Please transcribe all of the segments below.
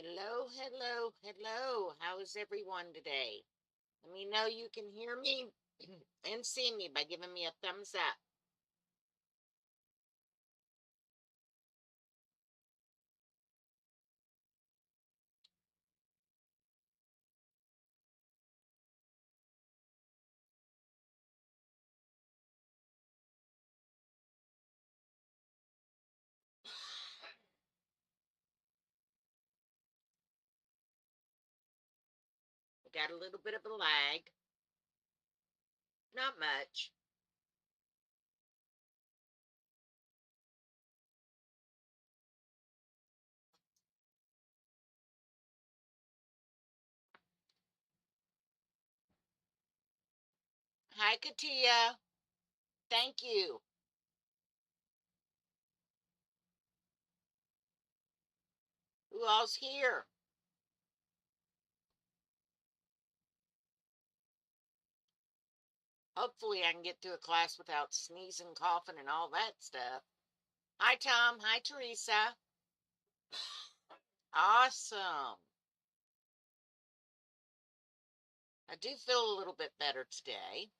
Hello, hello, hello. How is everyone today? Let me know you can hear me and see me by giving me a thumbs up. We got a little bit of a lag. Not much. Hi, Katia. Thank you. Who all's here? Hopefully I can get through a class without sneezing, coughing, and all that stuff. Hi, Tom. Hi, Teresa. Awesome. I do feel a little bit better today.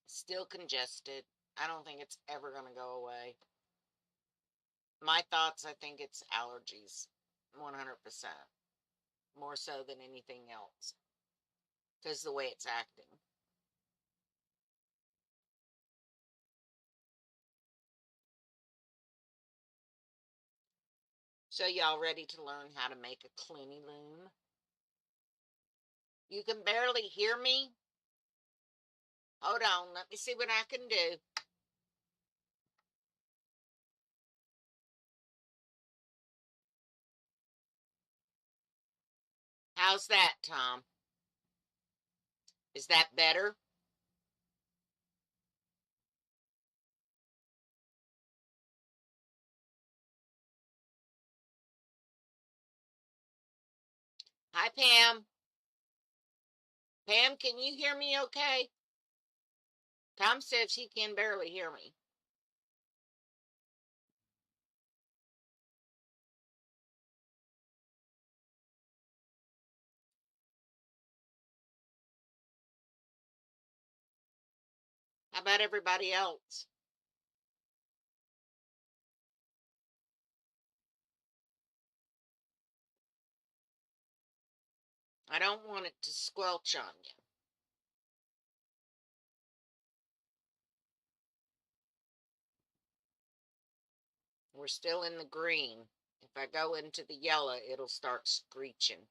Still congested. I don't think it's ever going to go away. My thoughts, I think it's allergies. 100%. More so than anything else. Because the way it's acting. So y'all ready to learn how to make a Cluny loom? You can barely hear me? Hold on, let me see what I can do. How's that, Tom? Is that better? Hi, Pam. Pam, can you hear me okay? Tom says he can barely hear me. How about everybody else? I don't want it to squelch on you. We're still in the green. If I go into the yellow, it'll start screeching.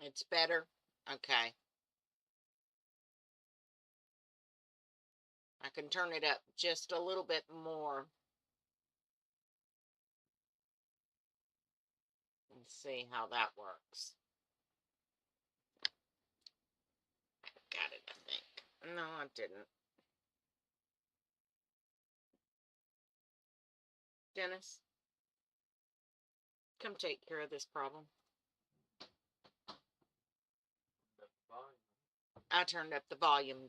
It's better? Okay. I can turn it up just a little bit more and see how that works. Got it, I think. No, I didn't. Dennis, come take care of this problem. I turned up the volume.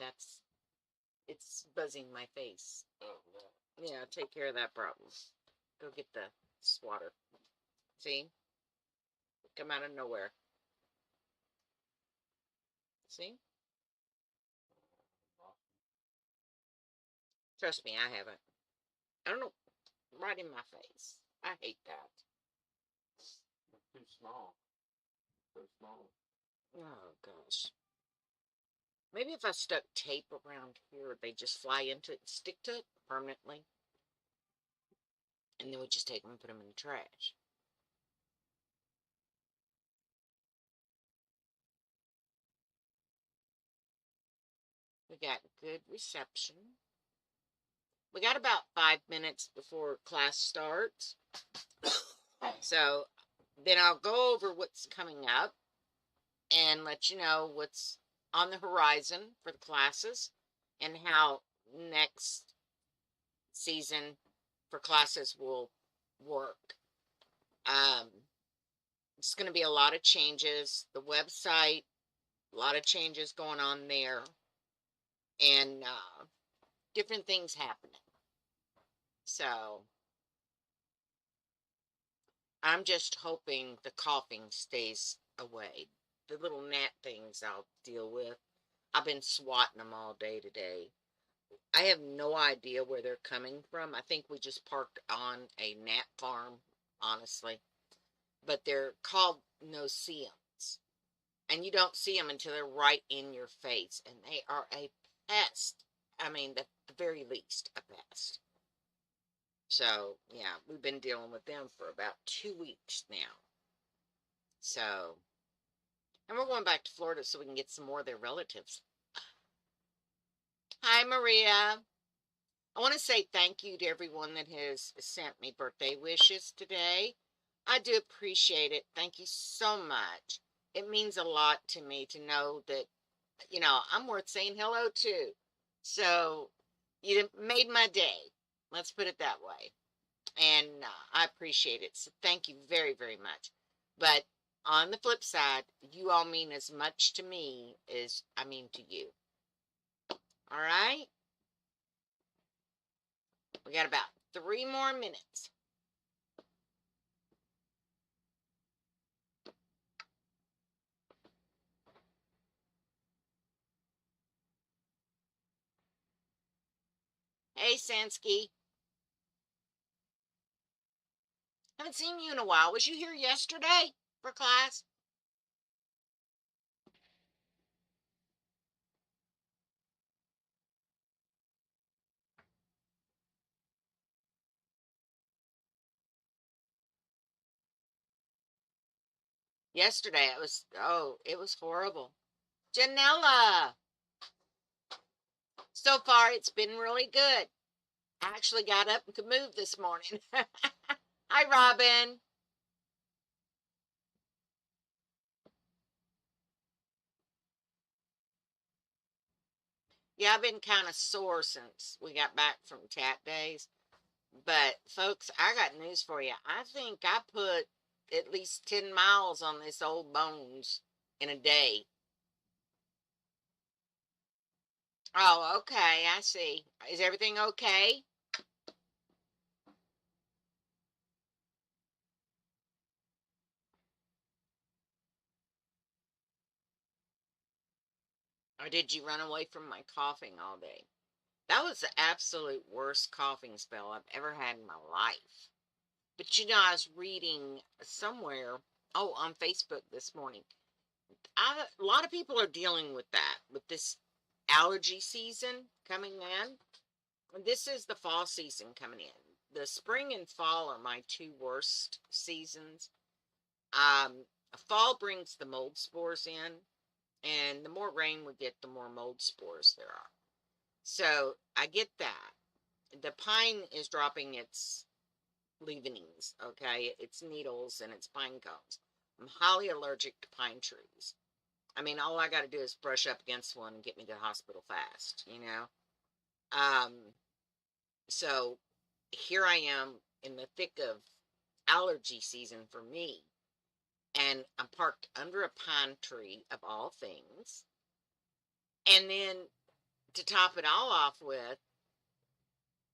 It's buzzing my face. Oh, no. Yeah, take care of that problem. Go get the swatter. See? Come out of nowhere. See? Trust me, I haven't. I don't know. Right in my face. I hate that. Too small. So small. Oh, gosh. Maybe if I stuck tape around here, they just fly into it and stick to it permanently. And then we just take them and put them in the trash. We got good reception. We got about 5 minutes before class starts. So then I'll go over what's coming up and let you know what's on the horizon for the classes and how next season for classes will work. It's going to be a lot of changes. The website, a lot of changes going on there. and different things happening. So I'm just hoping the coughing stays away. The little gnat things I'll deal with. I've been swatting them all day today. I have no idea where they're coming from. I think we just parked on a gnat farm, honestly. But they're called no-see-ums. And you don't see them until they're right in your face. And they are a pest. I mean, at the very least, a pest. So, yeah, we've been dealing with them for about 2 weeks now. So, and we're going back to Florida so we can get some more of their relatives. Hi, Maria. I want to say thank you to everyone that has sent me birthday wishes today. I do appreciate it. Thank you so much. It means a lot to me to know that, I'm worth saying hello to. So, you made my day. Let's put it that way. And I appreciate it. So, thank you very, very much. But on the flip side, you all mean as much to me as I mean to you. All right? We got about 3 more minutes. Hey, Sansky. Haven't seen you in a while. Was you here yesterday for class? Yesterday, it was horrible. Janella. So far, it's been really good. I actually got up and could move this morning. Hi, Robin. Yeah, I've been kind of sore since we got back from Tat Days. But, folks, I got news for you. I think I put at least 10 miles on this old bones in a day. Oh, okay. I see. Is everything okay? Or did you run away from my coughing all day? That was the absolute worst coughing spell I've ever had in my life. But I was reading somewhere, on Facebook this morning. A lot of people are dealing with that, with this allergy season coming in. This is the fall season coming in. The spring and fall are my two worst seasons. Fall brings the mold spores in, and the more rain we get, the more mold spores there are. So I get that. The pine is dropping its leavings, okay? Its needles and its pine cones. I'm highly allergic to pine trees. I mean, all I got to do is brush up against one and get me to the hospital fast. Um, so here I am in the thick of allergy season for me, and I'm parked under a pine tree of all things. And then to top it all off with,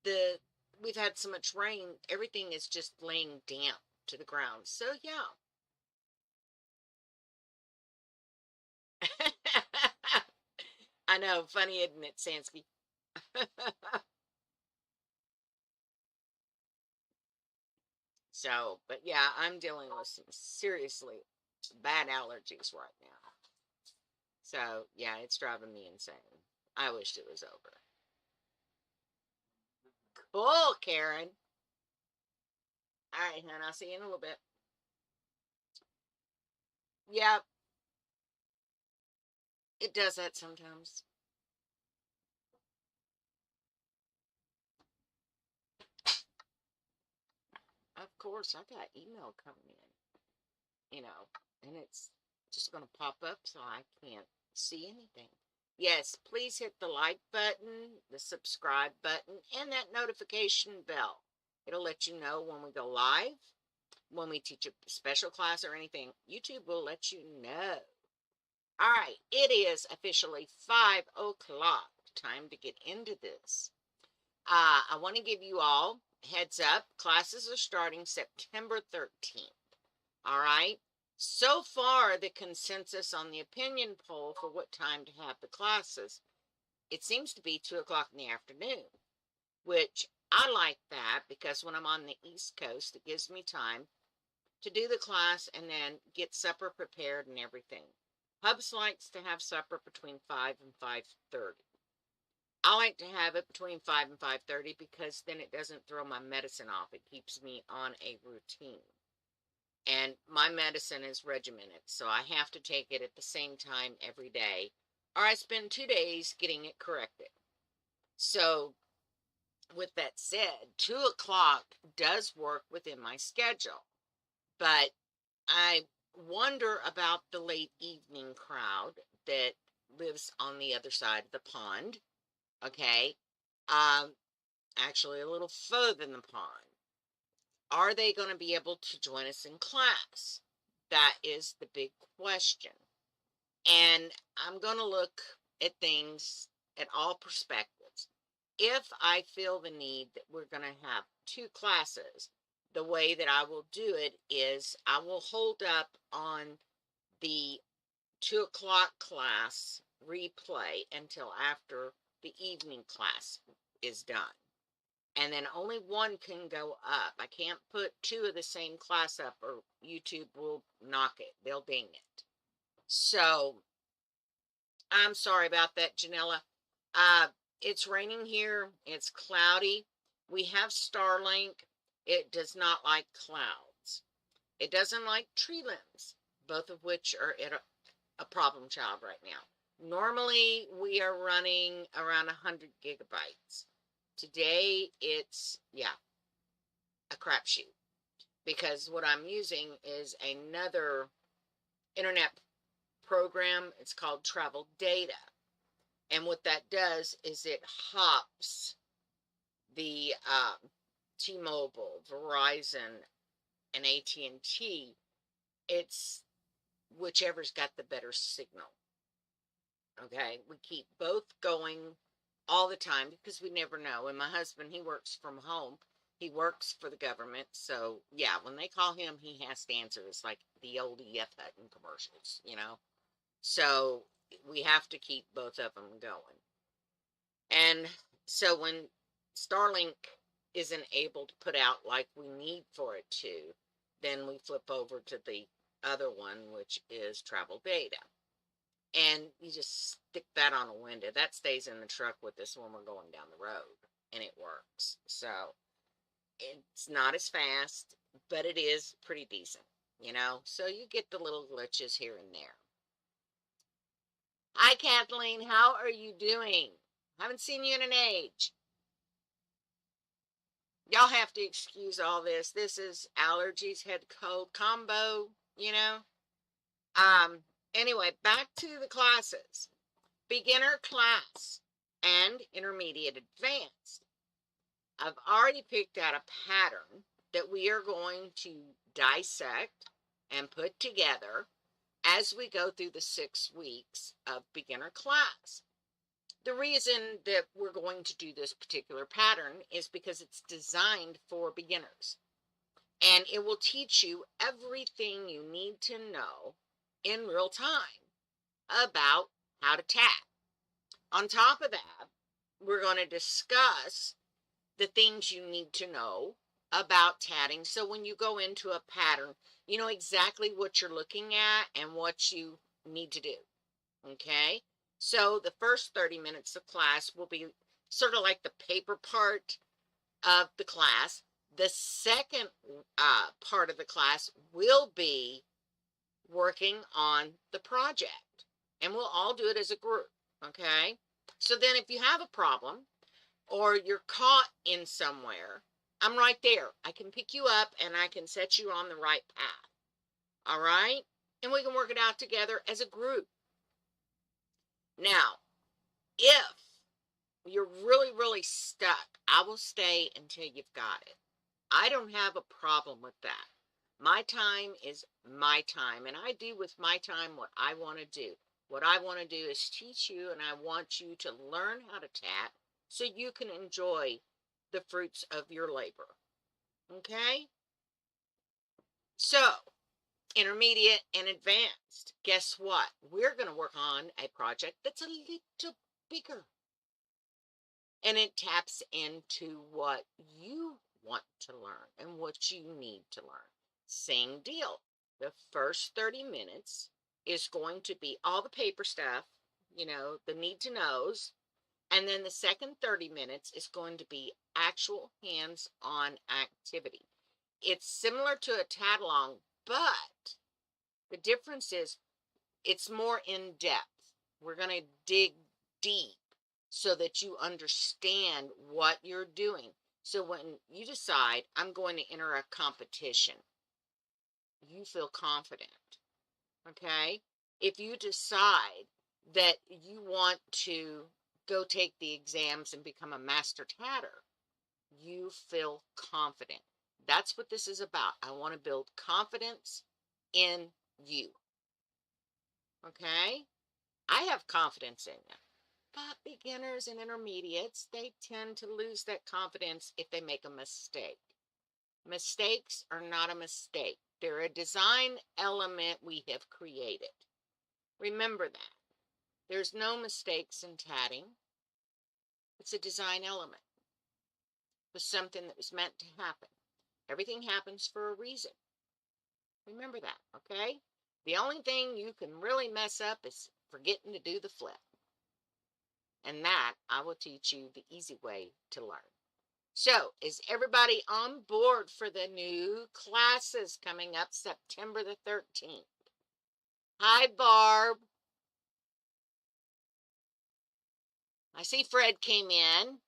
the we've had so much rain, everything is just laying damp to the ground. So yeah. I know, funny, isn't it, Sansky? So, but yeah, I'm dealing with some seriously bad allergies right now. So, yeah, it's driving me insane. I wished it was over. Cool, Karen. All right, hon, I'll see you in a little bit. Yep, it does that sometimes. Of course, I got email coming in, and it's just going to pop up so I can't see anything. Yes, please hit the like button, the subscribe button, and that notification bell. It'll let you know when we go live, when we teach a special class or anything. YouTube will let you know. All right, it is officially 5 o'clock. the time to get into this. I want to give you all heads up. Classes are starting September 13th. All right. So far, the consensus on the opinion poll for what time to have the classes, it seems to be 2 o'clock in the afternoon, which I like that because when I'm on the East Coast, it gives me time to do the class and then get supper prepared and everything. Hubs likes to have supper between 5 and 5:30. I like to have it between 5 and 5:30 because then it doesn't throw my medicine off. It keeps me on a routine. And my medicine is regimented, so I have to take it at the same time every day, or I spend 2 days getting it corrected. So, with that said, 2 o'clock does work within my schedule, but I wonder about the late evening crowd that lives on the other side of the pond, okay? Actually, a little further than the pond. Are they going to be able to join us in class? That is the big question. And I'm going to look at things at all perspectives. If I feel the need that we're going to have 2 classes, the way that I will do it is I will hold up on the 2 o'clock class replay until after the evening class is done. And then only one can go up. I can't put 2 of the same class up or YouTube will knock it. They'll ding it. So, I'm sorry about that, Janella. It's raining here. It's cloudy. We have Starlink. It does not like clouds. It doesn't like tree limbs, both of which are at a problem child right now. Normally, we are running around 100 gigabytes. Today, it's, yeah, a crapshoot. Because what I'm using is another internet program. It's called Travel Data. And what that does is it hops the T-Mobile, Verizon, and AT&T. It's whichever's got the better signal. Okay, we keep both going all the time because we never know. And my husband, he works from home. He works for the government. So, yeah, when they call him, he has to answer. It's like the old E.F. Hutton commercials, you know. So, we have to keep both of them going. And so when Starlink isn't able to put out like we need for it to, then we flip over to the other one, which is Travel Data. And you just stick that on a window. That stays in the truck with us when we're going down the road. And it works. So, it's not as fast, but it is pretty decent, you know. So, you get the little glitches here and there. Hi, Kathleen. How are you doing? Haven't seen you in an age. Y'all have to excuse all this. This is allergies, head cold combo, you know. Anyway, back to the classes. Beginner class and intermediate advanced. I've already picked out a pattern that we are going to dissect and put together as we go through the 6 weeks of beginner class. The reason that we're going to do this particular pattern is because it's designed for beginners. And it will teach you everything you need to know in real time about how to tat. On top of that, we're going to discuss the things you need to know about tatting. So when you go into a pattern, you know exactly what you're looking at and what you need to do. Okay? So the first 30 minutes of class will be sort of like the paper part of the class. The second part of the class will be working on the project. And we'll all do it as a group. Okay? So then if you have a problem or you're caught in somewhere, I'm right there. I can pick you up and I can set you on the right path. All right? And we can work it out together as a group. Now, if you're really, really stuck, I will stay until you've got it. I don't have a problem with that. My time is my time, and I do with my time what I want to do. What I want to do is teach you, and I want you to learn how to tat so you can enjoy the fruits of your labor. Okay? So, intermediate and advanced. Guess what? We're going to work on a project that's a little bigger. And it taps into what you want to learn and what you need to learn. Same deal. The first 30 minutes is going to be all the paper stuff, you know, the need to knows. And then the second 30 minutes is going to be actual hands-on activity. It's similar to a tag-along, but the difference is it's more in depth. We're going to dig deep so that you understand what you're doing. So when you decide, I'm going to enter a competition, you feel confident, okay? If you decide that you want to go take the exams and become a master tatter, you feel confident. That's what this is about. I want to build confidence in you, okay? I have confidence in you. But beginners and intermediates, they tend to lose that confidence if they make a mistake. Mistakes are not a mistake. They're a design element we have created. Remember that. There's no mistakes in tatting. It's a design element. It was something that was meant to happen. Everything happens for a reason. Remember that, okay? The only thing you can really mess up is forgetting to do the flip. And that I will teach you the easy way to learn. So, is everybody on board for the new classes coming up September the 13th? Hi, Barb. I see Fred came in.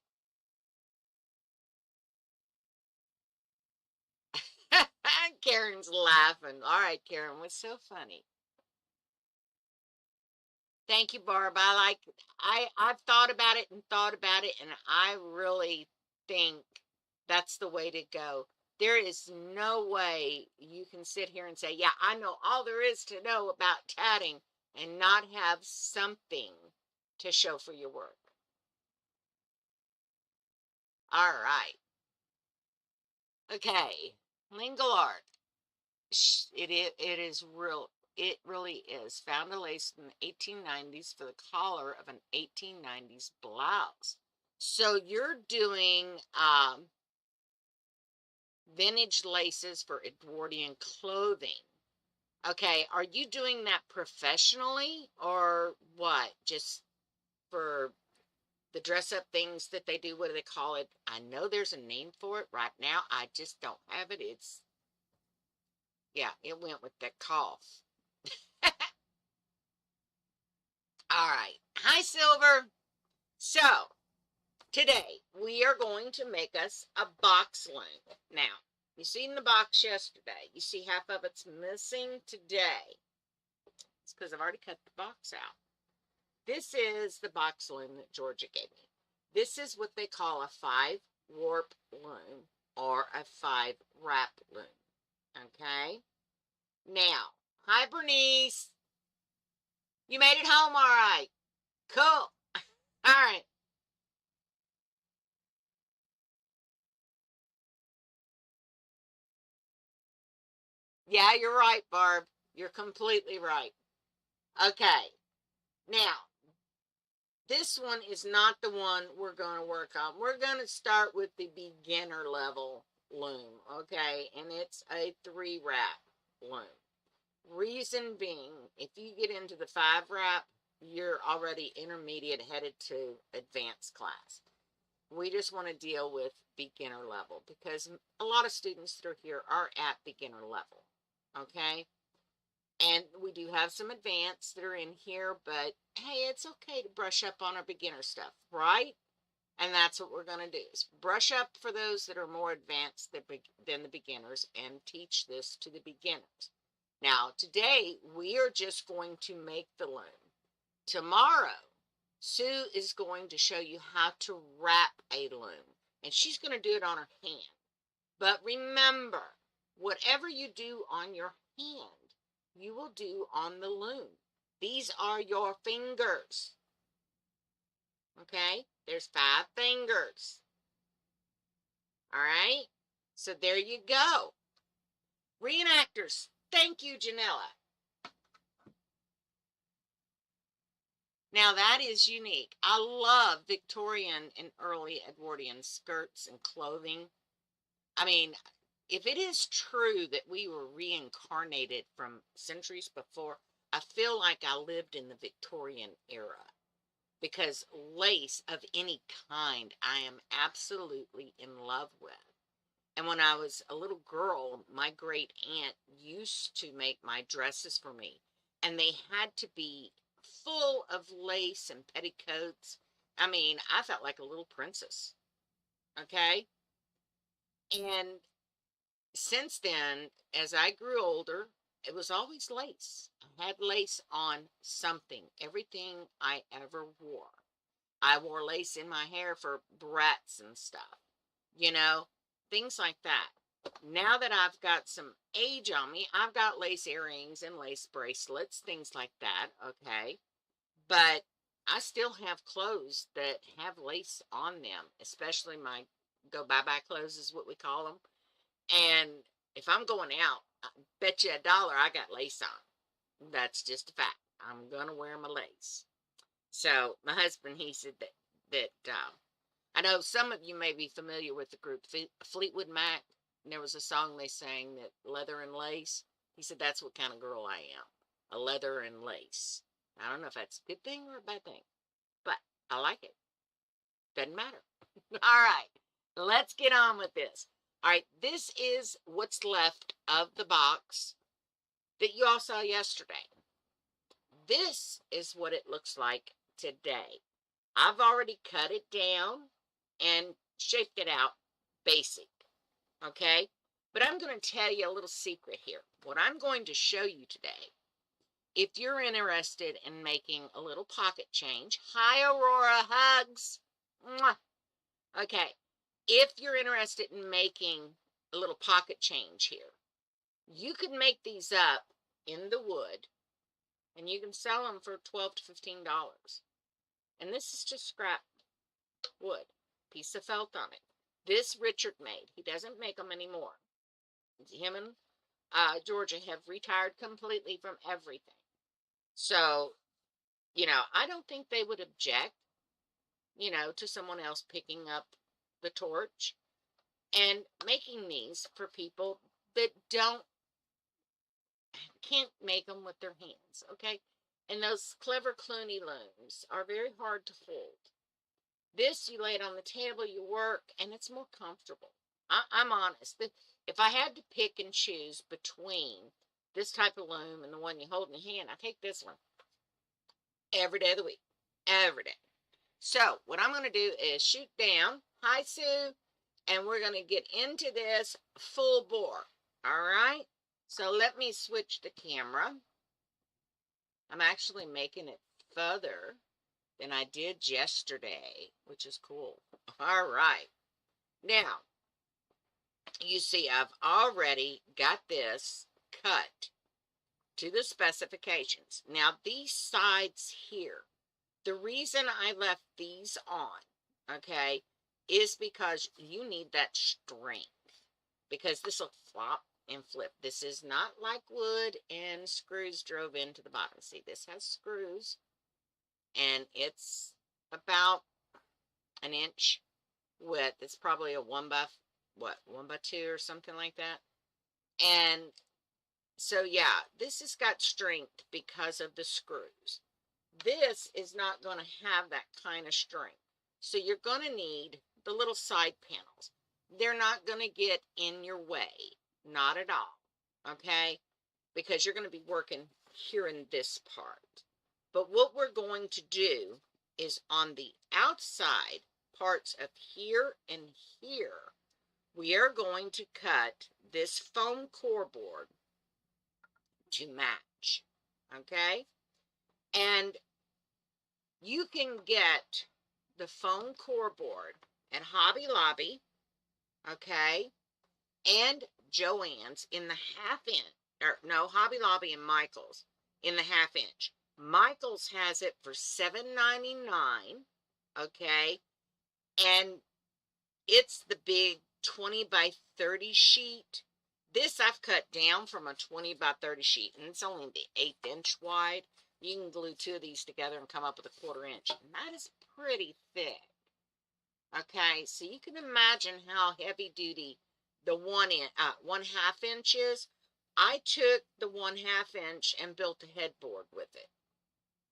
Karen's laughing. All right, Karen, what's so funny? Thank you, Barb. I've thought about it, and I really think that's the way to go. There is no way you can sit here and say, yeah, I know all there is to know about tatting and not have something to show for your work. All right. Okay. Lingual art. It really is. Found a lace in the 1890s for the collar of an 1890s blouse. So you're doing vintage laces for Edwardian clothing. Okay, are you doing that professionally or what? Just for the dress-up things that they do? What do they call it? I know there's a name for it right now. I just don't have it. Yeah, it went with that cough. All right. Hi, Silver. So, today we are going to make us a box loom. Now, you seen the box yesterday. You see half of it's missing today. It's because I've already cut the box out. This is the box loom that Georgia gave me. This is what they call a 5-warp loom or a 5-wrap loom. Okay? Now, hi, Bernice. You made it home all right. Cool. All right. Yeah, you're right, Barb. You're completely right. Okay. Now, this one is not the one we're going to work on. We're going to start with the beginner level loom, okay? And it's a 3-wrap loom. Reason being, if you get into the 5-wrap, you're already intermediate headed to advanced class. We just want to deal with beginner level because a lot of students that are here are at beginner level, okay? And we do have some advanced that are in here, but hey, it's okay to brush up on our beginner stuff, right? And that's what we're going to do is brush up for those that are more advanced than the beginners and teach this to the beginners. Now, today, we are just going to make the loom. Tomorrow, Sue is going to show you how to wrap a loom, and she's going to do it on her hand. But remember, whatever you do on your hand, you will do on the loom. These are your fingers. Okay? There's 5 fingers. All right? So there you go. Reenactors, thank you, Janella. Now that is unique. I love Victorian and early Edwardian skirts and clothing. I mean, if it is true that we were reincarnated from centuries before, I feel like I lived in the Victorian era, because lace of any kind I am absolutely in love with. And when I was a little girl, my great aunt used to make my dresses for me, and they had to be full of lace and petticoats. I mean, I felt like a little princess. Okay? And since then, as I grew older, it was always lace. I had lace on something, everything I ever wore. I wore lace in my hair for barrettes and stuff, you know, things like that. Now that I've got some age on me, I've got lace earrings and lace bracelets, things like that, okay? But I still have clothes that have lace on them, especially my go bye-bye clothes is what we call them. And if I'm going out, I bet you $1 I got lace on. That's just a fact. I'm going to wear my lace. So my husband, he said that I know some of you may be familiar with the group Fleetwood Mac. And there was a song they sang, that leather and lace. He said that's what kind of girl I am, a leather and lace. I don't know if that's a good thing or a bad thing, but I like it. Doesn't matter. All right, let's get on with this. All right, this is what's left of the box that you all saw yesterday. This is what it looks like today. I've already cut it down and shaped it out basic, okay? But I'm going to tell you a little secret here. What I'm going to show you today, if you're interested in making a little pocket change, hi Aurora, hugs. Mwah. Okay, if you're interested in making a little pocket change here, you can make these up in the wood, and you can sell them for $12 to $15. And this is just scrap wood, piece of felt on it. This Richard made. He doesn't make them anymore. Him and Georgia have retired completely from everything. So, you know, I don't think they would object, you know, to someone else picking up the torch and making these for people that can't make them with their hands, okay? And those clever Cluny looms are very hard to fold. This, you lay it on the table, you work, and it's more comfortable. I'm honest. If I had to pick and choose between this type of loom and the one you hold in your hand, I take this one every day of the week. Every day. So, what I'm going to do is shoot down. Hi, Sue. And we're going to get into this full bore. All right? So, let me switch the camera. I'm actually making it further than I did yesterday, which is cool. All right. Now, you see, I've already got this cut to the specifications. Now, these sides here, the reason I left these on, okay, is because you need that strength. Because this will flop and flip. This is not like wood and screws drove into the bottom. See, this has screws. And it's about an inch width. It's probably a 1 by 2 or something like that. And so yeah, this has got strength because of the screws. This is not going to have that kind of strength. So you're going to need the little side panels. They're not going to get in your way. Not at all. Okay? Because you're going to be working here in this part. But what we're going to do is on the outside parts of here and here, we are going to cut this foam core board to match. Okay? And you can get the foam core board at Hobby Lobby, okay, and Joann's in the 1/2 inch, or no, Hobby Lobby and Michael's in the 1/2 inch. Michael's has it for $7.99, okay? And it's the big 20 by 30 sheet. This I've cut down from a 20 by 30 sheet, and it's only the 1/8 inch wide. You can glue two of these together and come up with a 1/4 inch, and that is pretty thick. Okay, so you can imagine how heavy duty the 1/2 inch is. I took the 1/2 inch and built a headboard with it.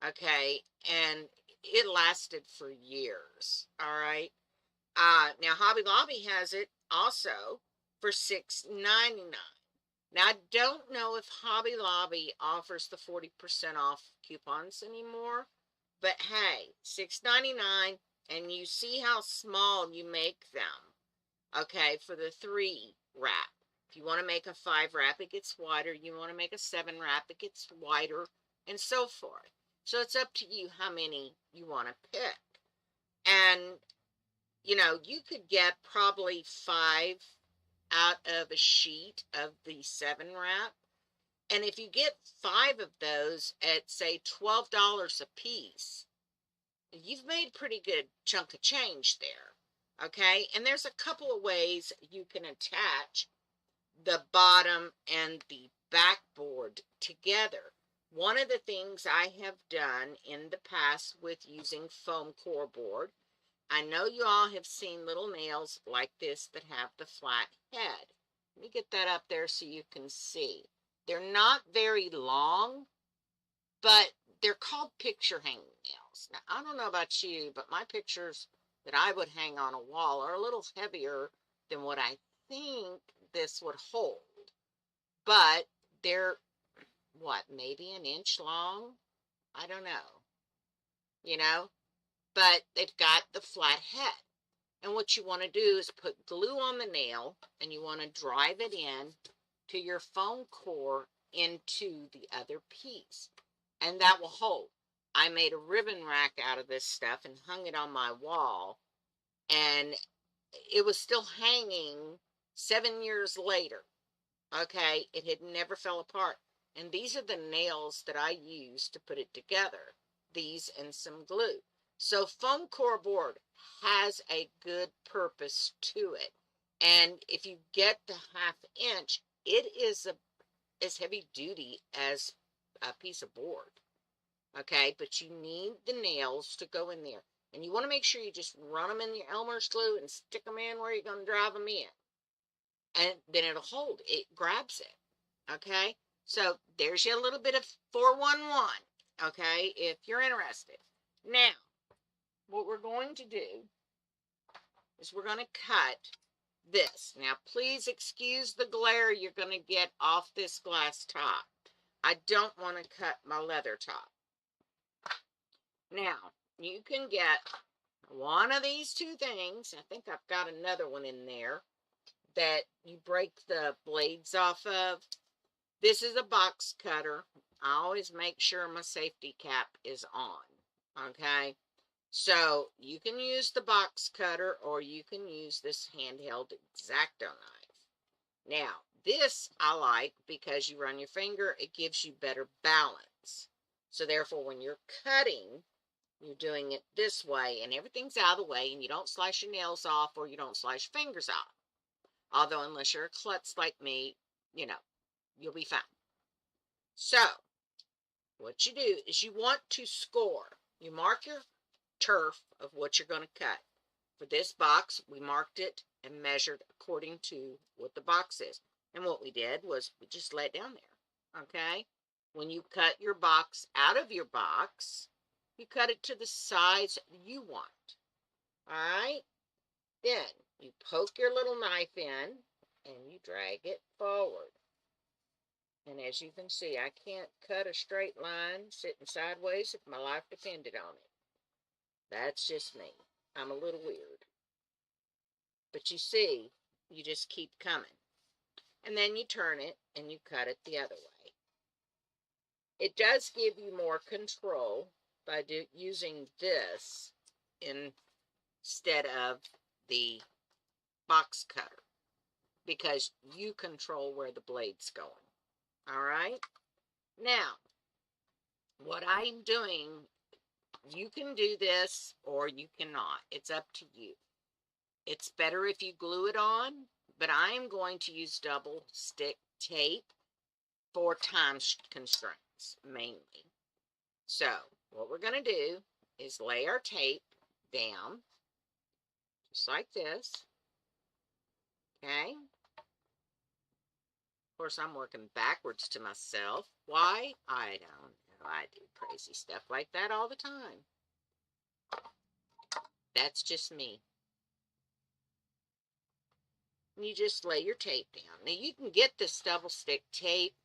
Okay, and it lasted for years. All right. Now Hobby Lobby has it also for $6.99. Now I don't know if Hobby Lobby offers the 40% off coupons anymore, but hey, $6.99, and you see how small you make them. Okay, for the 3 wrap. If you want to make a 5 wrap, it gets wider. You want to make a 7 wrap, it gets wider, and so forth. So it's up to you how many you want to pick. And you know, you could get probably 5 out of a sheet of the 7 wrap. And if you get 5 of those at, say, $12 a piece, you've made a pretty good chunk of change there. Okay? And there's a couple of ways you can attach the bottom and the backboard together. One of the things I have done in the past with using foam core board, I know you all have seen little nails like this that have the flat head. Let me get that up there so you can see. They're not very long, but they're called picture hanging nails. Now, I don't know about you, but my pictures that I would hang on a wall are a little heavier than what I think this would hold. But they're, what, maybe an inch long? I don't know. You know? But they've got the flat head. And what you want to do is put glue on the nail, and you want to drive it in to your foam core into the other piece. And that will hold. I made a ribbon rack out of this stuff and hung it on my wall. And it was still hanging 7 years later. Okay, it had never fell apart. And these are the nails that I used to put it together. These and some glue. So foam core board has a good purpose to it. And if you get the 1/2 inch, it is as heavy duty as a piece of board. Okay, but you need the nails to go in there. And you want to make sure you just run them in your Elmer's glue and stick them in where you're going to drive them in. And then it'll hold. It grabs it. Okay, so there's your little bit of 411. Okay, if you're interested. Now, what we're going to do is we're going to cut this. Now, please excuse the glare you're going to get off this glass top. I don't want to cut my leather top. Now, you can get one of these two things. I think I've got another one in there that you break the blades off of. This is a box cutter. I always make sure my safety cap is on. Okay? So you can use the box cutter, or you can use this handheld X-Acto knife. Now, this I like because you run your finger, it gives you better balance. So therefore, when you're cutting, you're doing it this way, and everything's out of the way, and you don't slice your nails off, or you don't slice your fingers off. Although, unless you're a klutz like me, you know, you'll be fine. So, what you do is you want to score. You mark your turf of what you're going to cut. For this box, we marked it and measured according to what the box is. And what we did was we just lay it down there. Okay? When you cut your box out of your box, you cut it to the size you want. Alright? Then you poke your little knife in and you drag it forward. And as you can see, I can't cut a straight line sitting sideways if my life depended on it. That's just me. I'm a little weird. But you see, you just keep coming. And then you turn it and you cut it the other way. It does give you more control by using this instead of the box cutter, because you control where the blade's going. All right? Now, what I'm doing, you can do this or you cannot. It's up to you. It's better if you glue it on, but I'm going to use double stick tape for time constraints mainly. So what we're going to do is lay our tape down just like this. Okay. Of course, I'm working backwards to myself. Why? I don't know. I do crazy stuff like that all the time. That's just me. You just lay your tape down. Now, you can get this double stick tape,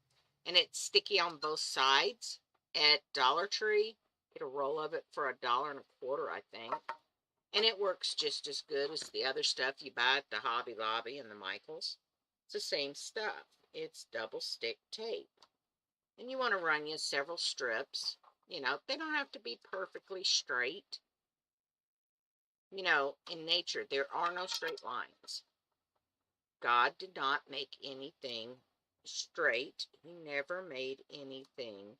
and it's sticky on both sides at Dollar Tree. Get a roll of it for $1.25, I think. And it works just as good as the other stuff you buy at the Hobby Lobby and the Michaels. It's the same stuff. It's double stick tape. And you want to run you several strips. You know, they don't have to be perfectly straight. You know, in nature, there are no straight lines. God did not make anything straight. He never made anything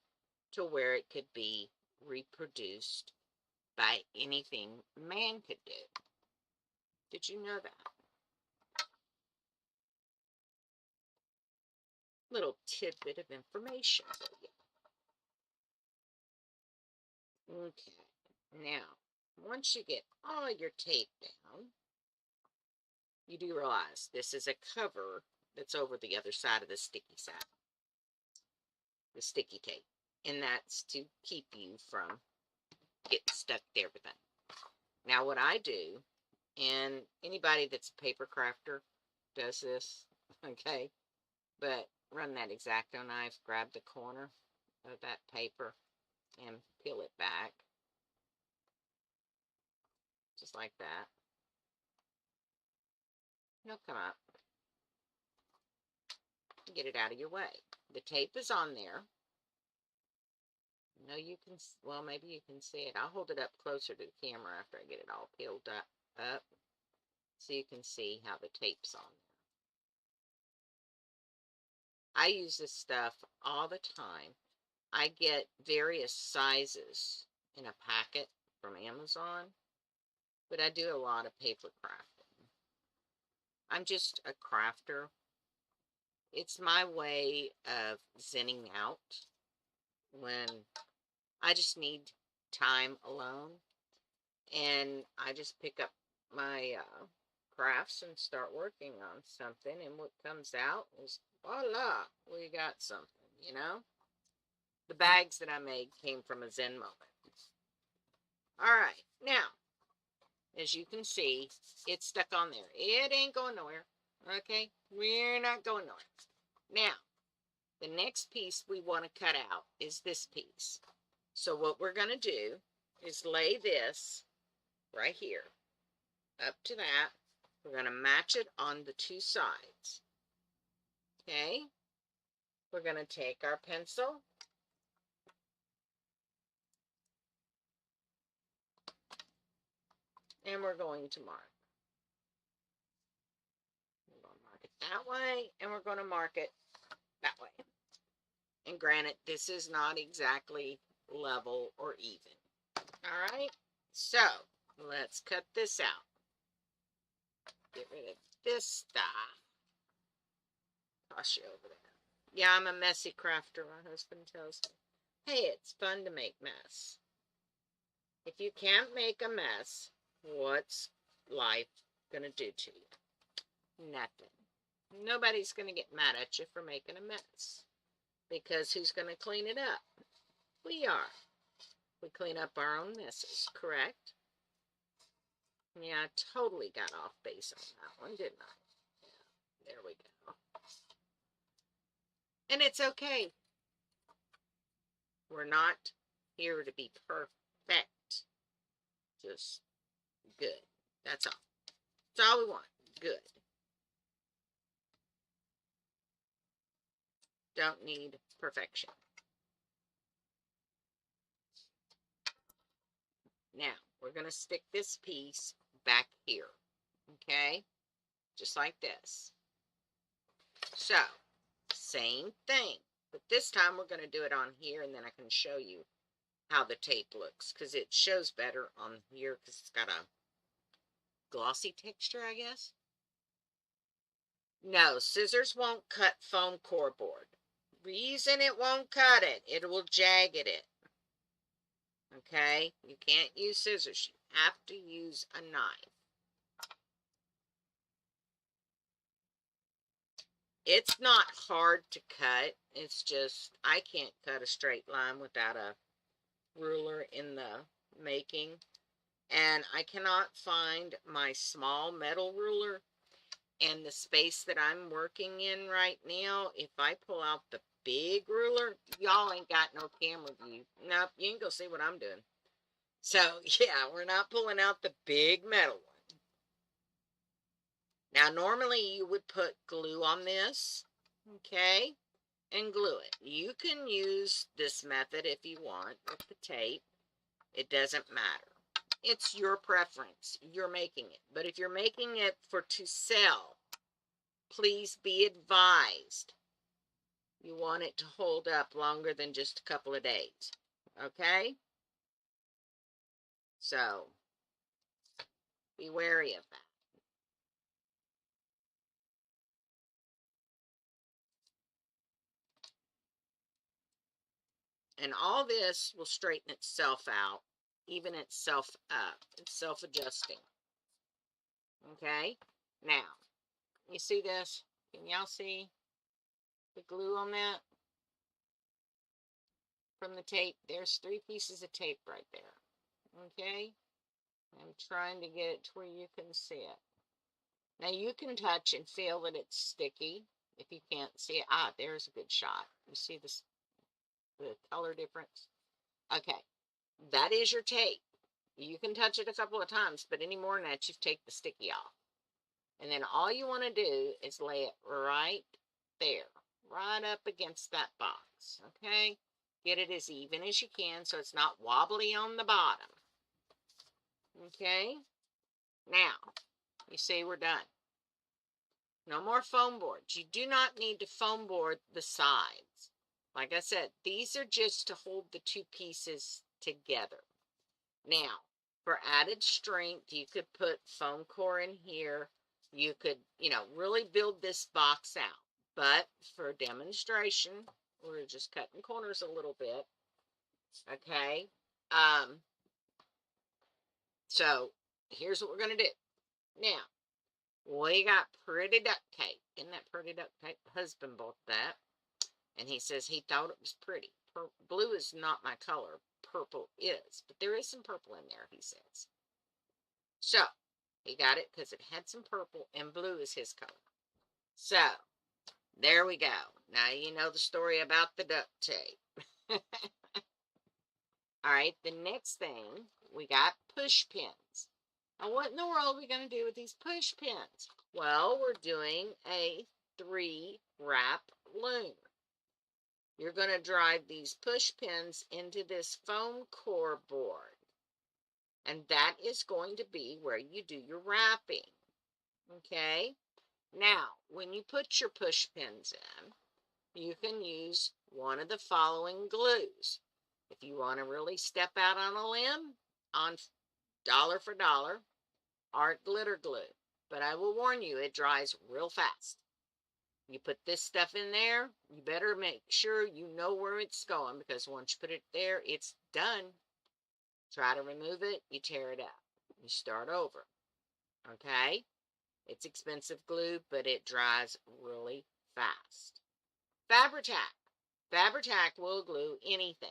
to where it could be reproduced by anything man could do. Did you know that? Little tidbit of information for you. Okay, now, once you get all your tape down, you do realize this is a cover that's over the other side of the sticky side, the sticky tape, and that's to keep you from getting stuck to everything. Now, what I do, and anybody that's a paper crafter does this, okay, but run that X-Acto knife, grab the corner of that paper, and peel it back, just like that. It'll come up. Get it out of your way. The tape is on there. No, you can, well, maybe you can see it. I'll hold it up closer to the camera after I get it all peeled up so you can see how the tape's on there. I use this stuff all the time. I get various sizes in a packet from Amazon, but I do a lot of paper crafting. I'm just a crafter. It's my way of zenning out when I just need time alone, and I just pick up my crafts and start working on something, and what comes out is voila, we got something, you know. The bags that I made came from a Zen moment. All right, now, as you can see, it's stuck on there. It ain't going nowhere, okay? We're not going nowhere. Now, the next piece we want to cut out is this piece. So what we're going to do is lay this right here up to that. We're going to match it on the two sides. Okay? We're going to take our pencil and we're going to mark. We're going to mark it that way, and we're going to mark it that way. And granted, this is not exactly level or even. All right? So, let's cut this out. Get rid of this stuff. Toss you over there. Yeah, I'm a messy crafter, my husband tells me. Hey, it's fun to make mess. If you can't make a mess, what's life gonna do to you? Nothing. Nobody's gonna get mad at you for making a mess. Because who's gonna clean it up? We are. We clean up our own messes, correct? Yeah, I totally got off base on that one, didn't I? Yeah, there we go. And it's okay. We're not here to be perfect. Just good. That's all. That's all we want. Good. Don't need perfection. Now, we're going to stick this piece back here. Okay? Just like this. So, same thing. But this time we're going to do it on here, and then I can show you how the tape looks, because it shows better on here because it's got a glossy texture, I guess. No, scissors won't cut foam core board. Reason it won't cut it, it will jagged it. Okay? You can't use scissors. You have to use a knife. It's not hard to cut. It's just, I can't cut a straight line without a ruler in the making. And I cannot find my small metal ruler. And the space that I'm working in right now, if I pull out the big ruler, y'all ain't got no camera view. Nope, you ain't gonna see what I'm doing. So, yeah, we're not pulling out the big metal one. Now, normally you would put glue on this, okay, and glue it. You can use this method if you want with the tape. It doesn't matter. It's your preference. You're making it. But if you're making it to sell, please be advised you want it to hold up longer than just a couple of days. Okay? So, be wary of that. And all this will straighten itself out, even itself up. It's self-adjusting. Okay? Now, you see this? Can y'all see the glue on that? From the tape, there's 3 pieces of tape right there. Okay? I'm trying to get it to where you can see it. Now you can touch and feel that it's sticky. If you can't see it, there's a good shot. You see this, the color difference? Okay, that is your tape. You can touch it a couple of times, but any more than that, you've taken the sticky off. And then all you want to do is lay it right there, right up against that box, okay? Get it as even as you can so it's not wobbly on the bottom. Okay? Now, you see we're done. No more foam boards. You do not need to foam board the sides. Like I said, these are just to hold the 2 pieces together. Now, for added strength, you could put foam core in here. You could, really build this box out. But for demonstration, we're just cutting corners a little bit. Okay? So, here's what we're going to do. Now, we got pretty duct tape. Isn't that pretty duct tape? Husband bought that. And he says he thought it was pretty. Blue is not my color. Purple is. But there is some purple in there, he says. So, he got it because it had some purple and blue is his color. So, there we go. Now you know the story about the duct tape. All right, the next thing, we got push pins. Now, what in the world are we going to do with these push pins? Well, we're doing a 3-wrap loom. You're going to drive these push pins into this foam core board. And that is going to be where you do your wrapping. Okay? Now, when you put your push pins in, you can use one of the following glues. If you want to really step out on a limb, on dollar for dollar, art glitter glue. But I will warn you, it dries real fast. You put this stuff in there, you better make sure you know where it's going, because once you put it there, it's done. Try to remove it, you tear it up. You start over. Okay? It's expensive glue, but it dries really fast. Fabri-Tac. Fabri-Tac will glue anything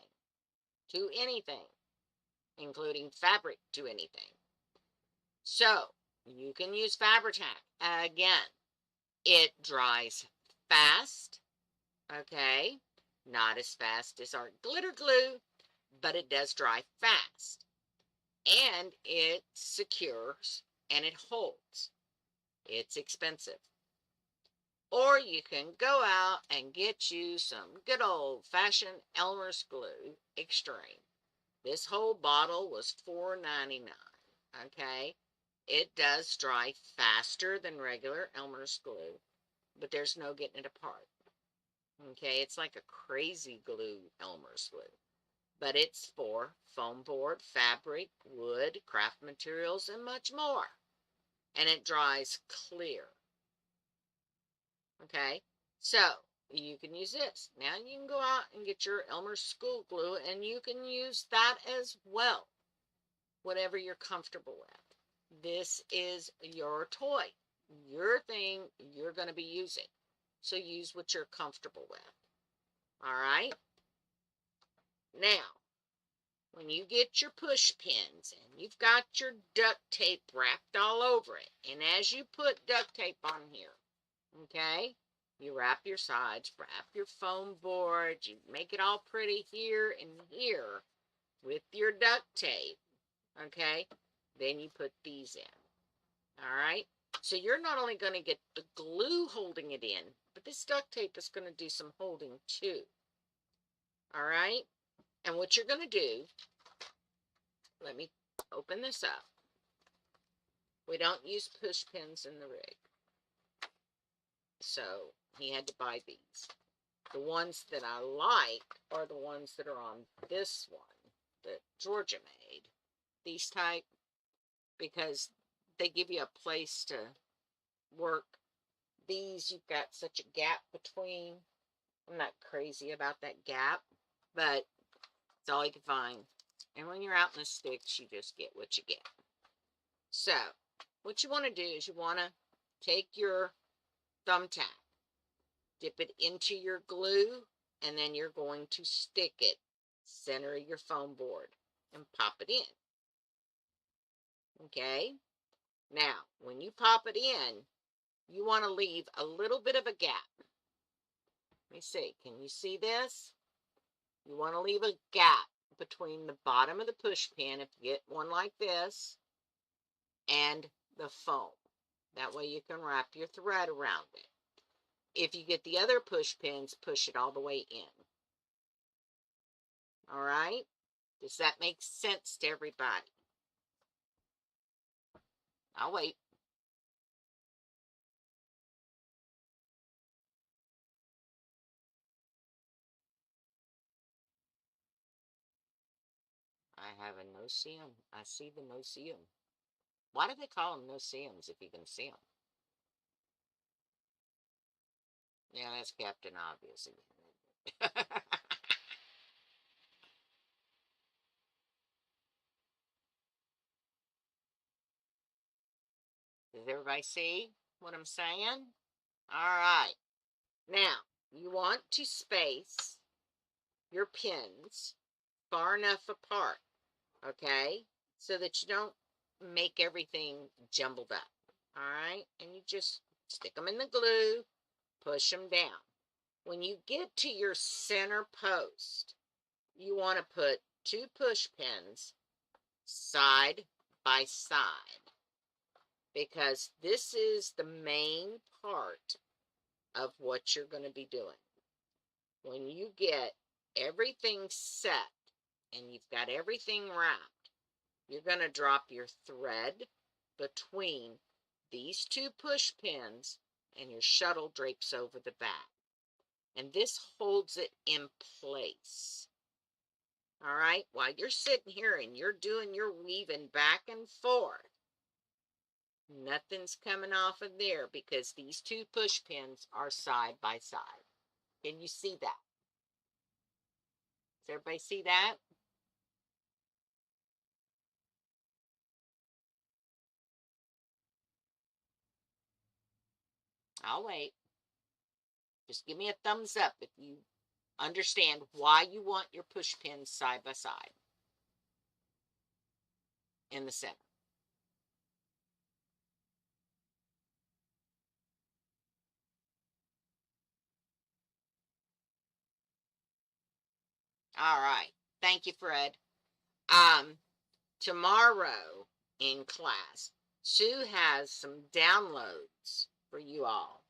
to anything, including fabric to anything. So, you can use Fabri-Tac. Again, it dries fast, okay? Not as fast as our glitter glue, but it does dry fast. And it secures and it holds. It's expensive. Or you can go out and get you some good old-fashioned Elmer's glue extreme. This whole bottle was $4.99, okay? It does dry faster than regular Elmer's glue, but there's no getting it apart. Okay, it's like a crazy glue Elmer's glue. but it's for foam board, fabric, wood, craft materials, and much more. And it dries clear. Okay, so you can use this. Now you can go out and get your Elmer's school glue, and you can use that as well, whatever you're comfortable with. This is your toy, your thing you're going to be using. So use what you're comfortable with. All right. Now, when you get your push pins and you've got your duct tape wrapped all over it, and as you put duct tape on here, okay, you wrap your sides, wrap your foam board, you make it all pretty here and here with your duct tape, okay, then you put these in, all right? So you're not only going to get the glue holding it in, but this duct tape is going to do some holding too, all right? And what you're going to do, let me open this up. We don't use push pins in the rig, so he had to buy these. The ones that I like are the ones that are on this one that Georgia made. These type, because they give you a place to work. These, you've got such a gap between. I'm not crazy about that gap, but it's all you can find. And when you're out in the sticks, you just get what you get. So, what you want to do is you want to take your thumbtack, dip it into your glue, and then you're going to stick it center of your foam board and pop it in. Okay? Now, when you pop it in, you want to leave a little bit of a gap. Let me see. Can you see this? You want to leave a gap between the bottom of the push pin, if you get one like this, and the foam. That way you can wrap your thread around it. If you get the other push pins, push it all the way in. All right? Does that make sense to everybody? I'll wait. I have a no-see-em. I see the no-see-em. Why do they call them no-see-ems if you can see them? Yeah, that's Captain Obvious again. Does everybody see what I'm saying? All right. Now, you want to space your pins far enough apart, okay, so that you don't make everything jumbled up. All right? And you just stick them in the glue, push them down. When you get to your center post, you want to put two push pins side by side, because this is the main part of what you're going to be doing. When you get everything set and you've got everything wrapped, you're going to drop your thread between these two push pins and your shuttle drapes over the back. And this holds it in place. All right, while you're sitting here and you're doing your weaving back and forth, nothing's coming off of there because these two push pins are side by side. Can you see that? Does everybody see that? I'll wait. Just give me a thumbs up if you understand why you want your push pins side by side in the center. All right. Thank you, Fred. Tomorrow in class, Sue has some downloads for you all.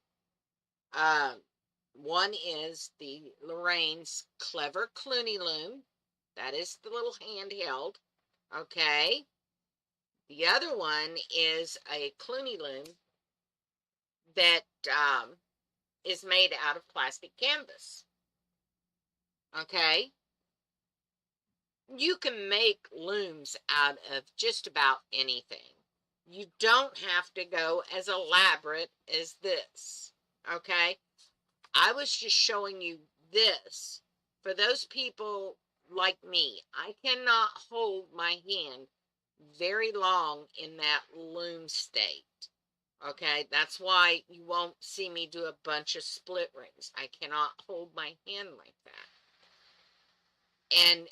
One is the Lorraine's Clever Cluny Loom. That is the little handheld. Okay. The other one is a Cluny Loom that is made out of plastic canvas. Okay. You can make looms out of just about anything. You don't have to go as elaborate as this, okay? I was just showing you this. For those people like me, I cannot hold my hand very long in that loom state. Okay, that's why you won't see me do a bunch of split rings. I cannot hold my hand like that. And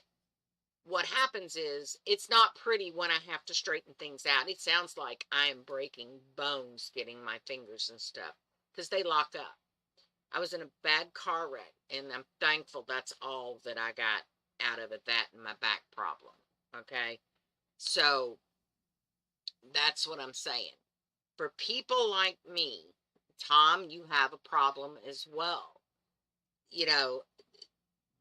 what happens is, it's not pretty when I have to straighten things out. It sounds like I am breaking bones getting my fingers and stuff because they lock up. I was in a bad car wreck, and I'm thankful that's all that I got out of it, that and my back problem. Okay, so that's what I'm saying. For people like me, Tom, you have a problem as well. You know,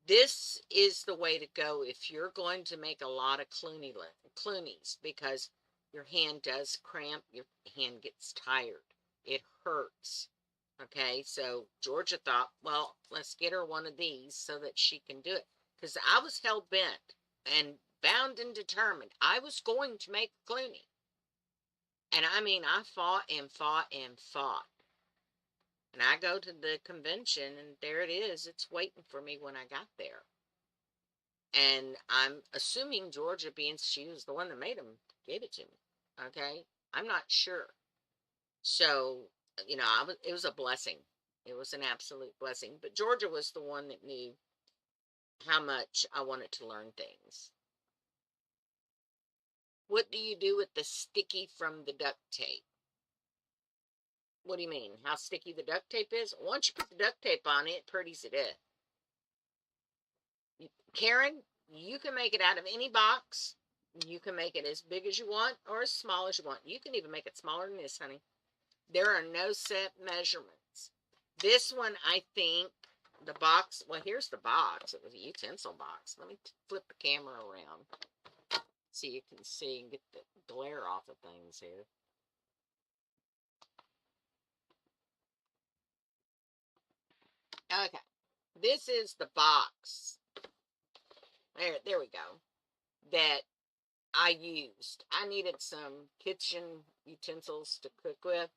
this is the way to go if you're going to make a lot of Clunies, because your hand does cramp, your hand gets tired, it hurts. Okay, so Georgia thought, well, let's get her one of these so that she can do it. Because I was hell bent and bound and determined. I was going to make Cluny. And I mean, I fought and fought and fought. And I go to the convention, and there it is. It's waiting for me when I got there. And I'm assuming Georgia, being she was the one that made them, gave it to me. Okay, I'm not sure. So, it was a blessing. It was an absolute blessing. But Georgia was the one that knew how much I wanted to learn things. What do you do with the sticky from the duct tape? What do you mean? How sticky the duct tape is? Once you put the duct tape on it, pretties it. Karen, you can make it out of any box. You can make it as big as you want or as small as you want. You can even make it smaller than this, honey. There are no set measurements. This one, I think, the box, well, here's the box. It was a utensil box. Let me flip the camera around so you can see and get the glare off of things here. Okay, this is the box. There we go. That I used. I needed some kitchen utensils to cook with.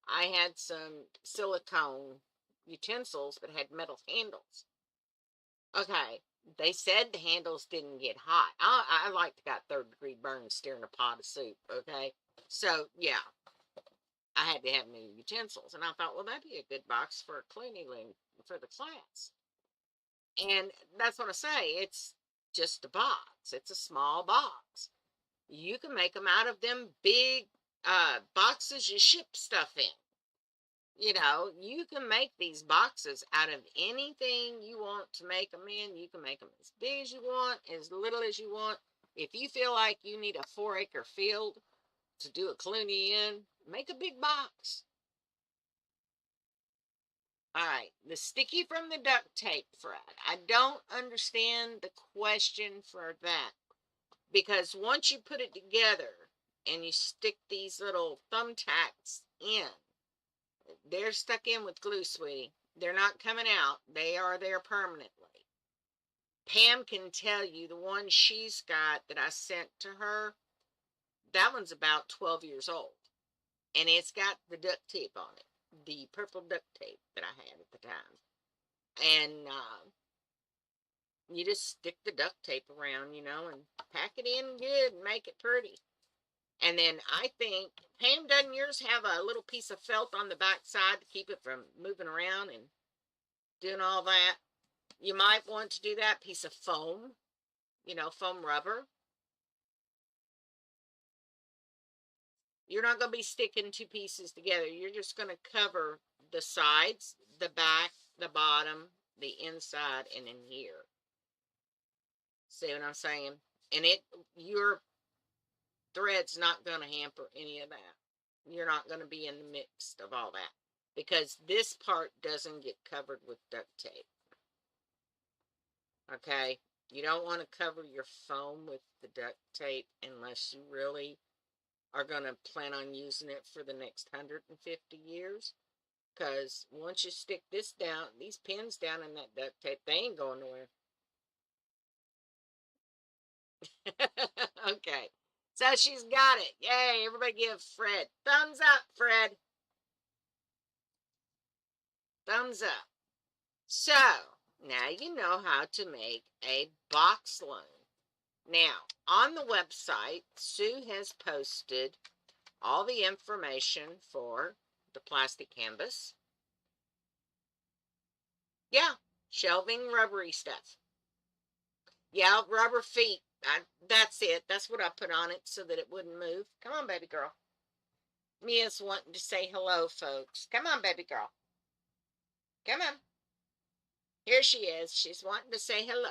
I had some silicone utensils that had metal handles. Okay, they said the handles didn't get hot. I like to got third-degree burns stirring a pot of soup, okay? So, yeah, I had to have new utensils. And I thought, well, that'd be a good box for a cleaning for the class. And that's what I say. It's just a box. It's a small box. You can make them out of them big boxes you ship stuff in. You can make these boxes out of anything you want to make them in. You can make them as big as you want, as little as you want. If you feel like you need a 4-acre field to do a Cluny in, make a big box. All right, the sticky from the duct tape, Fred. I don't understand the question for that. Because once you put it together and you stick these little thumbtacks in, they're stuck in with glue, sweetie. They're not coming out. They are there permanently. Pam can tell you the one she's got that I sent to her, that one's about 12 years old. And it's got the duct tape on it. The purple duct tape that I had at the time. And you just stick the duct tape around, and pack it in good and make it pretty. And then I think, Pam, doesn't yours have a little piece of felt on the back side to keep it from moving around and doing all that? You might want to do that piece of foam, foam rubber. You're not going to be sticking two pieces together. You're just going to cover the sides, the back, the bottom, the inside, and in here. See what I'm saying? And your thread's not going to hamper any of that. You're not going to be in the mix of all that, because this part doesn't get covered with duct tape. Okay? You don't want to cover your foam with the duct tape unless you really are going to plan on using it for the next 150 years. Because once you stick this down, these pins down in that duct tape, they ain't going nowhere. Okay. So she's got it. Yay. Everybody give Fred. Thumbs up, Fred. Thumbs up. So, now you know how to make a box loom. Now, on the website, Sue has posted all the information for the plastic canvas. Yeah, shelving, rubbery stuff. Yeah, rubber feet. That's it. That's what I put on it so that it wouldn't move. Come on, baby girl. Mia's wanting to say hello, folks. Come on, baby girl. Come on. Here she is. She's wanting to say hello.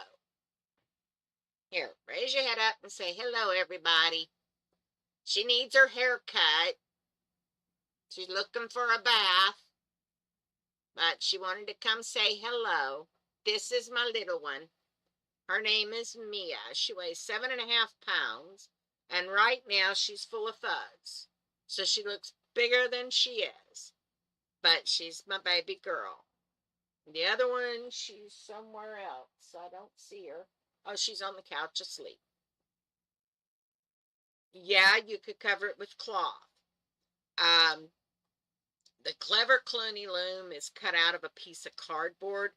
Here, raise your head up and say hello, everybody. She needs her hair cut. She's looking for a bath, but she wanted to come say hello. This is my little one. Her name is Mia. She weighs 7.5 pounds, and right now she's full of fuzz. So she looks bigger than she is, but she's my baby girl. The other one, she's somewhere else. I don't see her. Oh, she's on the couch asleep. Yeah, you could cover it with cloth. Um, the Clever Cluny Loom is cut out of a piece of cardboard.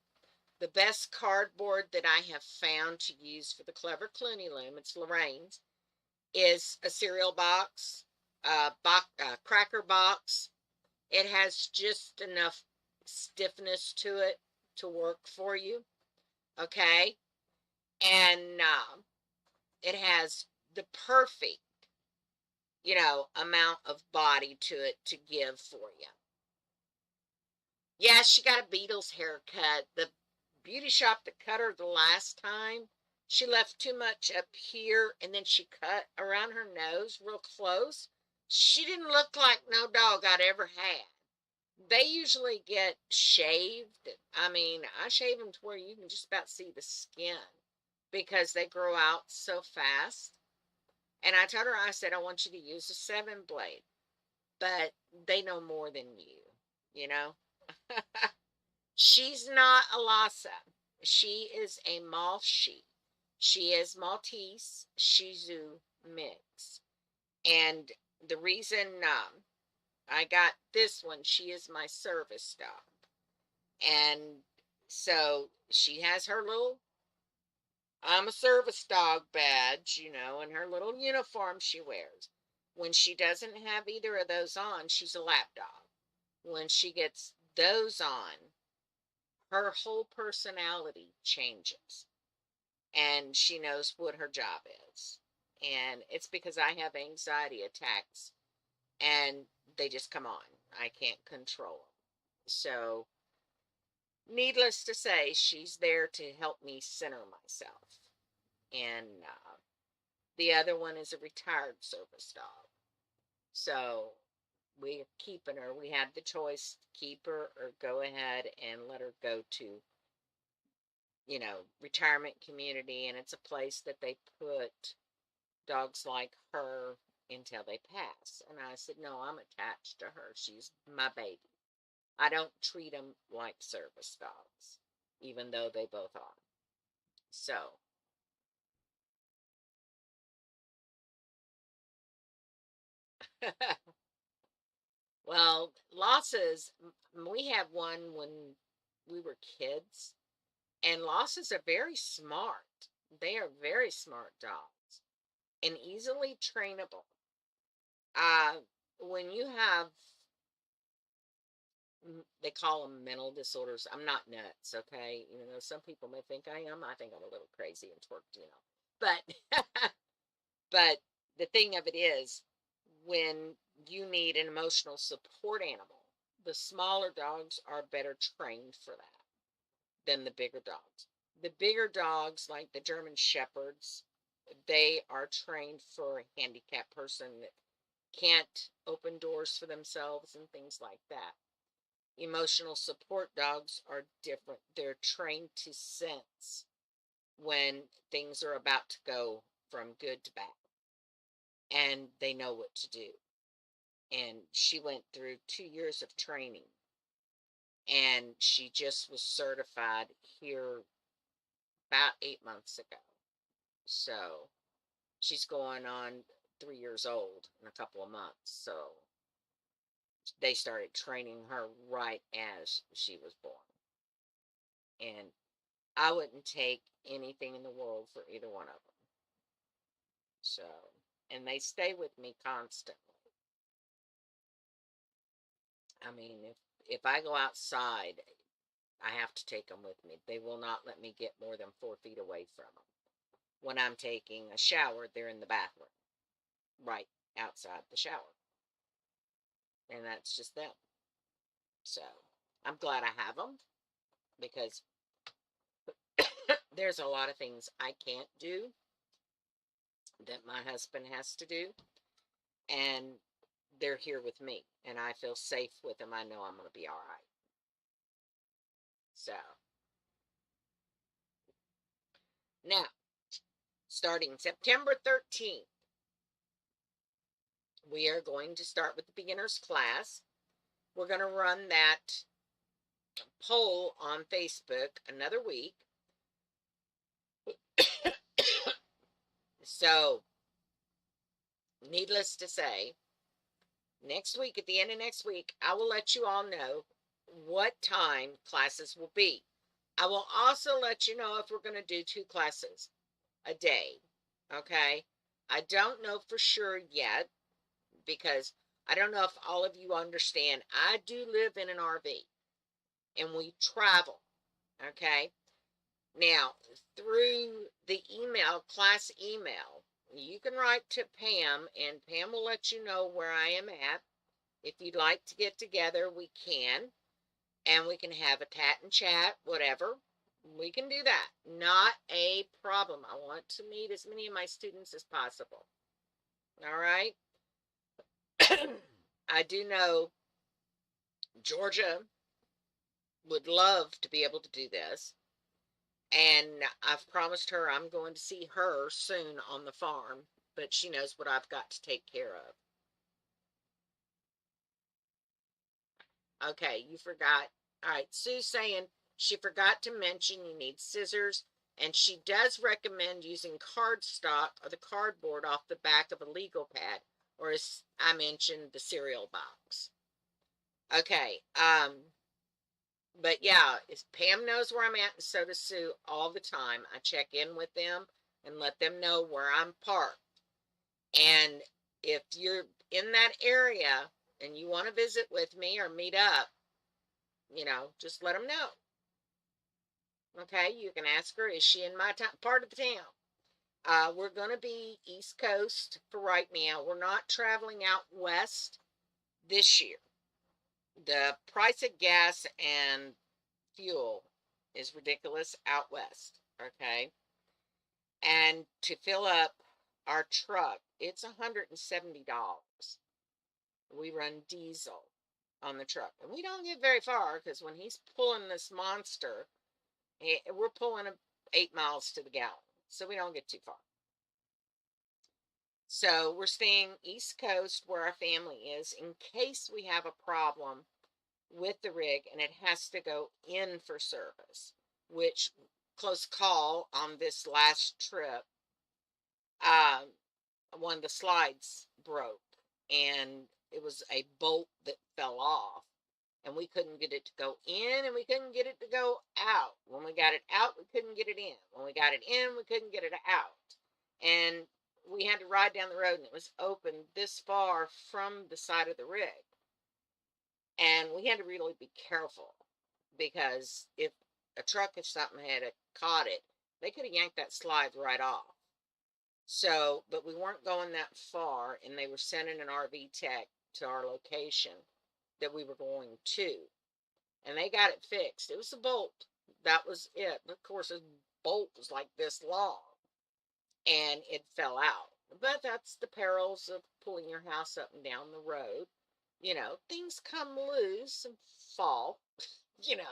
The best cardboard that I have found to use for the Clever Cluny Loom, it's Lorraine's, is a cereal box, a cracker box. It has just enough stiffness to it to work for you, okay? And it has the perfect, amount of body to it to give for you. Yeah, she got a Beatles haircut. The beauty shop that cut her the last time, she left too much up here and then she cut around her nose real close. She didn't look like no dog I'd ever had. They usually get shaved. I mean, I shave them to where you can just about see the skin because they grow out so fast. And I told her, I said, I want you to use a 7 blade, but they know more than you know? She's not a Lhasa. She is a Maltese. She is Maltese Shih Tzu mix. And the reason I got this one, she is my service dog. And so she has her little I'm a service dog badge, and her little uniform she wears. When she doesn't have either of those on, she's a lap dog. When she gets those on, her whole personality changes and she knows what her job is. And it's because I have anxiety attacks and they just come on. I can't control them. So, needless to say, she's there to help me center myself. And the other one is a retired service dog. So, we're keeping her. We had the choice to keep her or go ahead and let her go to retirement community, and it's a place that they put dogs like her until they pass. And I said, no, I'm attached to her. She's my baby. I don't treat them like service dogs, even though they both are. So, well, Lhasas, we had one when we were kids, and Lhasas are very smart. They are very smart dogs and easily trainable. Uh, when you have, they call them mental disorders. I'm not nuts, okay? Even though some people may think I am, I think I'm a little crazy and twerked. But, but the thing of it is, when you need an emotional support animal, the smaller dogs are better trained for that than the bigger dogs. The bigger dogs, like the German Shepherds, they are trained for a handicapped person that can't open doors for themselves and things like that. Emotional support dogs are different. They're trained to sense when things are about to go from good to bad, and they know what to do. And she went through 2 years of training, and she just was certified here about 8 months ago. So She's going on 3 years old in a couple of months. So they started training her right as she was born. And I wouldn't take anything in the world for either one of them. So, and they stay with me constantly. I mean, if I go outside, I have to take them with me. They will not let me get more than 4 feet away from them. When I'm taking a shower, they're in the bathroom, right outside the shower. And that's just them. So, I'm glad I have them because there's a lot of things I can't do that my husband has to do. And they're here with me. And I feel safe with them. I know I'm going to be all right. So, now, starting September 13th, we are going to start with the beginner's class. We're going to run that poll on Facebook another week. So, needless to say, next week, at the end of next week, I will let you all know what time classes will be. I will also let you know if we're going to do 2 classes a day. Okay? I don't know for sure yet because I don't know if all of you understand. I do live in an RV and we travel. Okay? Now, through the email, class email, you can write to Pam, and Pam will let you know where I am at. If you'd like to get together, we can, and we can have a tat and chat, whatever. We can do that. Not a problem. I want to meet as many of my students as possible. All right? I do know Georgia would love to be able to do this. And I've promised her I'm going to see her soon on the farm, but she knows what I've got to take care of. Okay, you forgot. All right, Sue's saying she forgot to mention you need scissors, and she does recommend using cardstock or the cardboard off the back of a legal pad, or as I mentioned, the cereal box. Okay, but yeah, Pam knows where I'm at, and so does Sue all the time. I check in with them and let them know where I'm parked. And if you're in that area and you want to visit with me or meet up, just let them know. Okay, you can ask her, is she in my part of the town? We're going to be East Coast for right now. We're not traveling out west this year. The price of gas and fuel is ridiculous out west. Okay, and to fill up our truck, it's $170. We run diesel on the truck, and we don't get very far because when he's pulling this monster, we're pulling 8 miles to the gallon, so we don't get too far. So we're staying East Coast where our family is in case we have a problem with the rig and it has to go in for service, which close call on this last trip. One of the slides broke and it was a bolt that fell off, and we couldn't get it to go in and we couldn't get it to go out. When we got it out, we couldn't get it in. When we got it in, we couldn't get it out. And we had to ride down the road, and it was open this far from the side of the rig. And we had to really be careful because if a truck or something had caught it, they could have yanked that slide right off. So, but we weren't going that far, and they were sending an RV tech to our location that we were going to, and they got it fixed. It was a bolt. That was it. Of course, this bolt was like this long, and it fell out. But that's the perils of pulling your house up and down the road. Things come loose and fall. you know,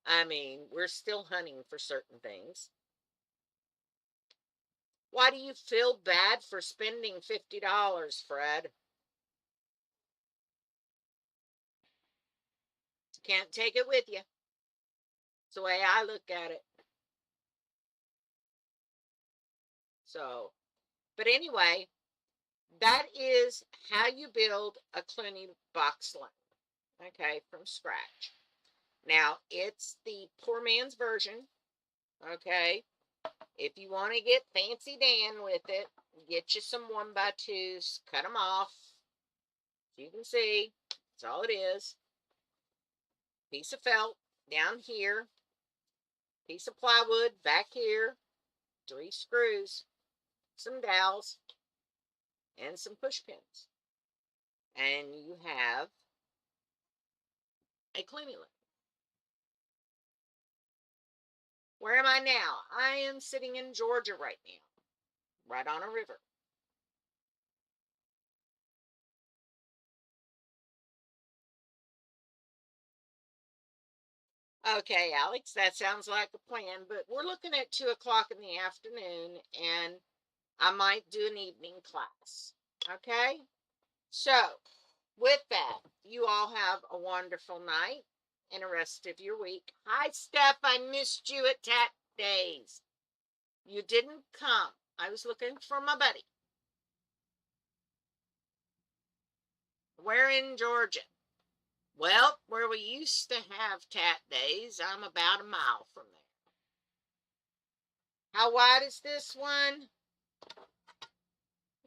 I mean, we're still hunting for certain things. Why do you feel bad for spending $50, Fred? You can't take it with you. It's the way I look at it. So, But anyway, that is how you build a Cluny Box Loom, okay, from scratch. Now, it's the poor man's version, okay? If you want to get fancy Dan with it, get you some 1x2s, cut them off. You can see, that's all it is. Piece of felt down here, piece of plywood back here, 3 screws, some dowels, and some push pins. And you have a Cluny Loom. Where am I now? I am sitting in Georgia right now, right on a river. Okay, Alex, that sounds like a plan, but we're looking at 2 o'clock in the afternoon, and I might do an evening class. Okay? So, with that, you all have a wonderful night and a rest of your week. Hi, Steph. I missed you at Tat Days. You didn't come. I was looking for my buddy. We're in Georgia. Well, where we used to have Tat Days, I'm about a mile from there. How wide is this one?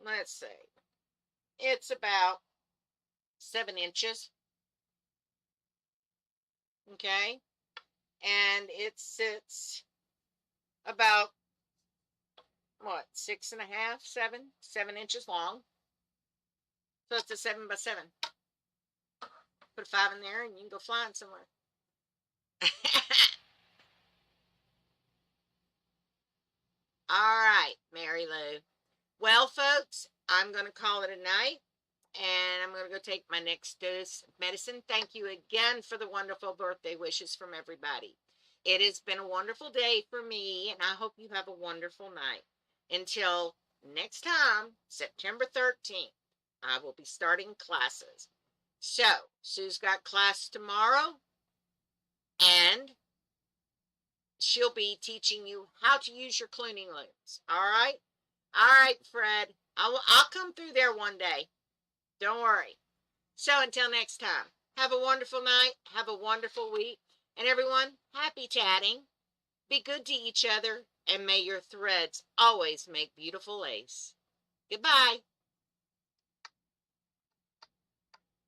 Let's see. It's about 7 inches. Okay. And it sits about, what, 6.5, 7 inches long. So it's a 7x7. Put a 5 in there and you can go flying somewhere. All right, Mary Lou. Well, folks, I'm going to call it a night. And I'm going to go take my next dose of medicine. Thank you again for the wonderful birthday wishes from everybody. It has been a wonderful day for me, and I hope you have a wonderful night. Until next time, September 13th, I will be starting classes. So, Sue's got class tomorrow, and she'll be teaching you how to use your Cluny looms. All right? All right, Fred. I'll come through there one day. Don't worry. So until next time, have a wonderful night, have a wonderful week, and everyone, happy tatting. Be good to each other, and may your threads always make beautiful lace. Goodbye.